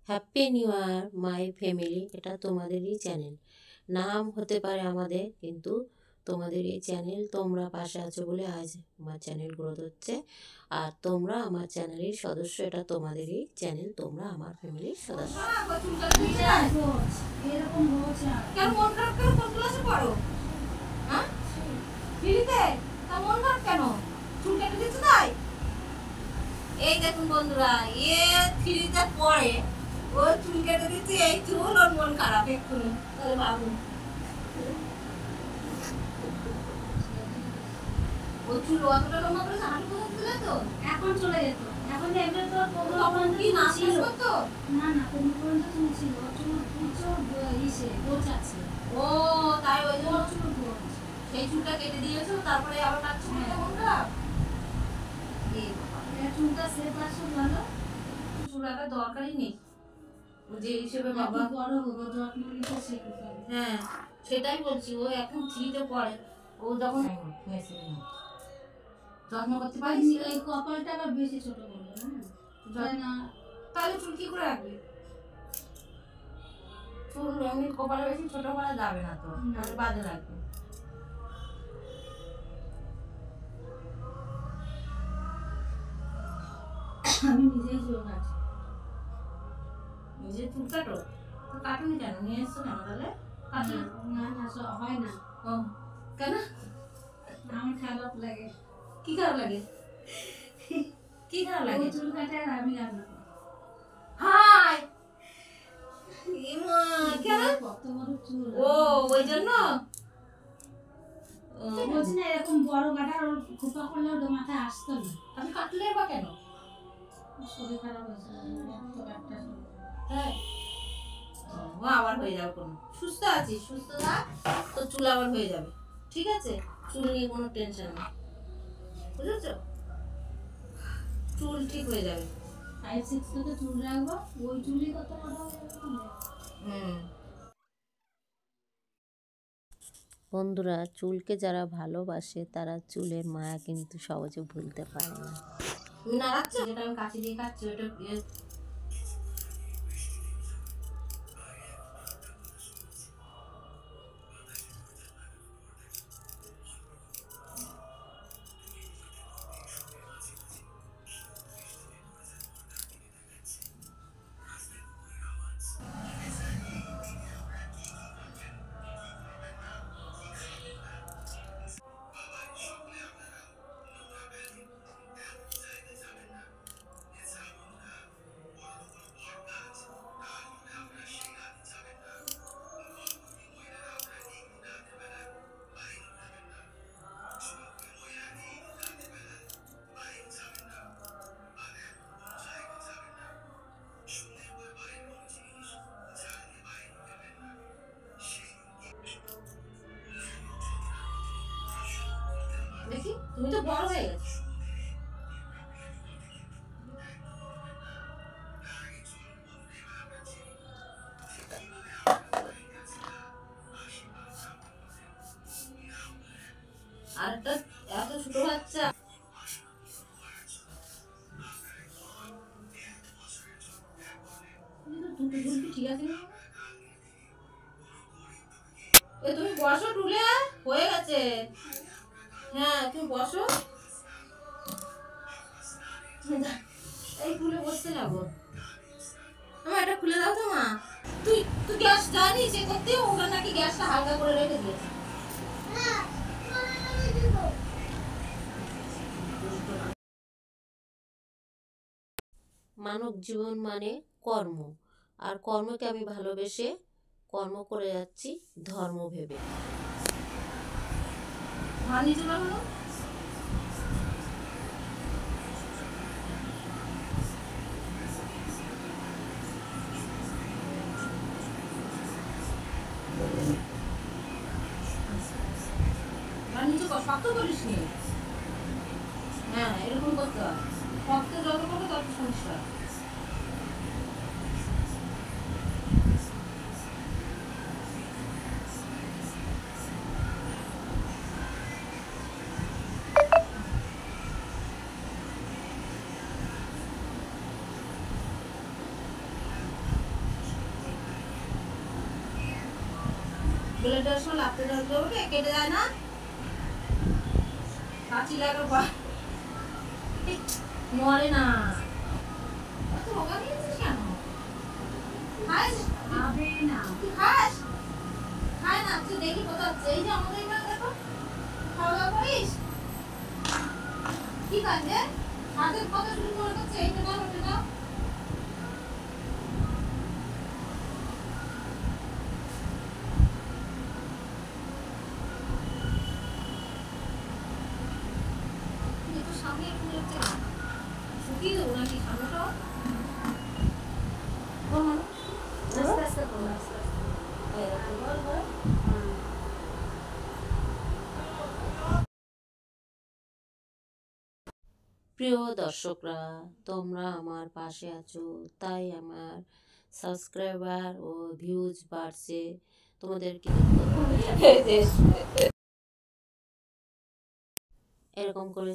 Happy new year my family. এটা তোমাদেরই channel, নাম হতে পারে আমাদের, কিন্তু তোমাদের এই চ্যানেল, তোমরা পাশে আছো বলে আজ আমার চ্যানেল গ্রোথ হচ্ছে। আর তোমরা আমার চ্যানেলের সদস্য, এটা তোমাদেরই চ্যানেল, তোমরা আমার ফ্যামিলির সদস্য। এই দেখুন বন্ধুরা, থ্রিতে পড়ে, ও চুল কেটে দিচ্ছে, এই চুল ওর মন খারাপ এক্ষুনি। তাহলে ভাবুন, ও চুল অতটা লম্বা করে হাঁটু দিলে তো এখন চলে যেত। এখন দেখবে তো তখন কি নাচ করতো না, কোন পর্যন্ত চুল ছিল, চুল ইসে গোছাচ্ছে। ও তাই ওই জন্য চুল গোছ, সেই চুলটা কেটে দিয়েছো, তারপরে আবার কাটছো না মন খারাপ। চুলটা সেট আসো ভালো, চুল আবার দরকারই নেই যে হিসেবে বাবা বড় হবো, যত্ন নিতে শিখতে হবে। হ্যাঁ সেটাই বলছি, ও এখন থ্রিতে পড়ে, ও যখন যত্ন করতে পারিস, এই কপালটা আবার বেশি ছোট করবে না, তাহলে চুল কি করে রাখবি? চুল এমনি কপালে বেশি ছোট করা যাবে না, তো তাহলে বাজে লাগবে। আমি নিজেই চুল কাটি, নিজে চুল কাটো? তো কাটুনি কেন, নিয়ে এসছো কেন তাহলে? না হয় না। ও কেন? আমার খারাপ লাগে। কি খারাপ লাগে? কি খারাপ লাগে? চুল কাটে আর আমি রান্না করি। হাই ইমা, কেন? কত বড় চুল! ও ওই জন্য বলছি না, এরকম বড় কাটা আর খোপা করলে ওর মাথায় আসতো না। আমি কাটলে বা কেন? শরীর খারাপ হয়েছে, ও আবার হয়ে যাবে, কোনো সুস্থ আছিস, সুস্থ থাক, তো চুল আবার হয়ে যাবে, ঠিক আছে? চুল নিয়ে কোনো টেনশন নেই, বুঝেছো? চুল ঠিক হয়ে যাবে। 5-6 থেকে চুল রাখবো, ওই চুলই কত বড় হয়ে যাবে। বন্ধুরা, চুলকে যারা ভালোবাসে তারা চুলের মায়া কিন্তু সহজে ভুলতে পারে না। তুমি নাড়াচ্ছ, যেটা আমি কাঁচি দিয়ে কাটছি ওটা দেখি, তুমি তো বড় হয়ে গেছো। আর এত ছোট বাচ্চা, ঠিক আছে? তুমি বসো, টুলে হয়ে গেছে। হ্যাঁ তুমি বসো, এই টুলে বসতে যাবো। আমার এটা খুলে দাও তো মা। তুই তুই গ্যাস জানিস এ করতে, ওটা নাকি গ্যাসটা হালকা করে রেখে দিয়েছে। মানব জীবন মানে কর্ম, আর কর্মকে আমি ভালোবেসে কর্ম করে যাচ্ছি ধর্ম ভেবে। শক্ত করিস নি, হ্যাঁ এরকম করতে হয়, শক্ত যত করবে তত সমস্যা। চলে যাওয়ার সময় লাফতে ধরতে হবে, কেটে যায় না, কাঁচি লাগা মরে না। এত রোগা নিয়েছিস কেন? খাস খাবে না, তুই খাস? খায় না, তুই দেখি কোথাও এই যে আমাদের এখানে দেখো খাওয়া দাওয়া করিস ঠিক আছে, হাতের কথা শুরু করে দিচ্ছে, এইটা দাও ওটা দাও। একটু সামনে একটু লাগছে না, শুকিয়ে দেবো নাকি সামনেটাও? আস্তে আস্তে করো, আস্তে আস্তে এরকম করে। প্রিয় দর্শকরা, তোমরা আমার পাশে আছো, তাই আমার সাবস্ক্রাইবার ও ভিউজ বাড়ছে, তোমাদের কি এরকম করে